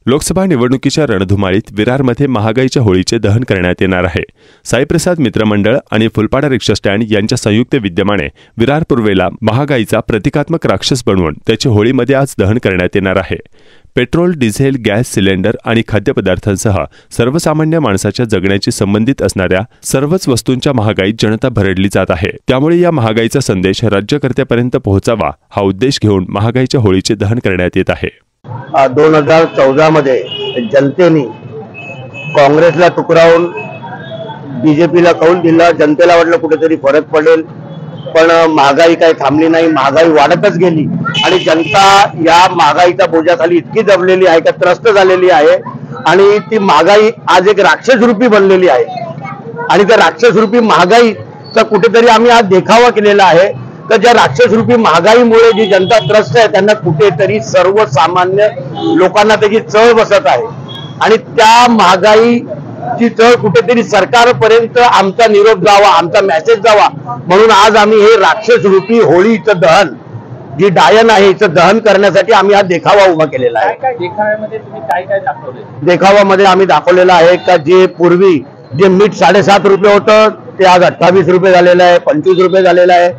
लोकसभा निवडणुकीच्या रणधुमाळीत विरारमध्ये महागाईच्या होळीचे दहन करण्यात येणार आहे। साईप्रसाद मित्रमंडळ आणि फुलपाडा रिक्षा स्टँड यांच्या संयुक्त विद्यमाने विरार पूर्वेला महागाईचा प्रतिकात्मक राक्षस बनवून त्याची होळीमध्ये आज दहन करण्यात येणार आहे। पेट्रोल, डिझेल, गॅस सिलेंडर आणि खाद्यपदार्थांसह सर्वसामान्य माणसाच्या जगण्याशी संबंधित असणाऱ्या सर्वच वस्तूंच्या महागाईत जनता भरडली जात आहे। त्यामुळे या महागाईचा संदेश राज्यकर्त्यापर्यंत पोहोचावा हा उद्देश घेऊन महागाईच्या होळीचे दहन करण्यात येत आहे। 2014 मध्ये जनतेने काँग्रेसला तुकरावून बीजेपीला कौल दिला। जनतेला वाटलं कुठेतरी फरक पडेल, पण महागाई काही थांबली नाही, महागाई वाढतच गेली आणि जनता या महागाईच्या बोजाखाली इतकी दबलेली आहे का त्रस्त झालेली आहे आणि ती महागाई आज एक राक्षस रूपी बनलेली आहे। आणि त्या राक्षस रूपी महागाईचा कुठेतरी आम्ही आज देखावा केलेला आहे तर ज्या राक्षस रूपी महागाईमुळे जी जनता त्रस्त आहे त्यांना कुठेतरी सर्वसामान्य लोकांना त्याची चळ बसत आहे आणि त्या महागाईची चळ कुठेतरी सरकारपर्यंत आमचा निरोप जावा, आमचा मेसेज जावा म्हणून आज आम्ही हे राक्षस रूपी होळीचं दहन, जी डायन आहे हिचं दहन करण्यासाठी आम्ही हा देखावा उभा केलेला आहे। देखाव्यामध्ये तुम्ही काय काय दाखवले? देखाव्यामध्ये आम्ही दाखवलेलं आहे का जे पूर्वी जे मीठ 7.5 रुपये होतं ते आज 28 रुपये झालेलं आहे, 25 रुपये झालेलं आहे।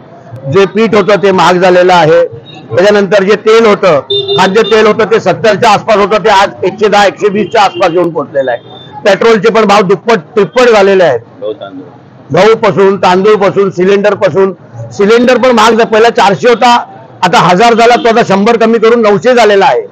जे पीठ होतं ते महाग झालेलं आहे। त्याच्यानंतर जे तेल होतं, खाद्य तेल होतं ते 70च्या आसपास होतं ते आज 110 120च्या आसपास येऊन पोहोचलेलं आहे। पेट्रोलचे पण भाव दुप्पट तिप्पट झालेले आहेत। गहू पासून, तांदूळ पासून, सिलेंडर पासून, सिलेंडर पण महाग झाला। पहिला 400 होता, आता 1000 झाला, तो आता 100 कमी करून 900 झालेला आहे।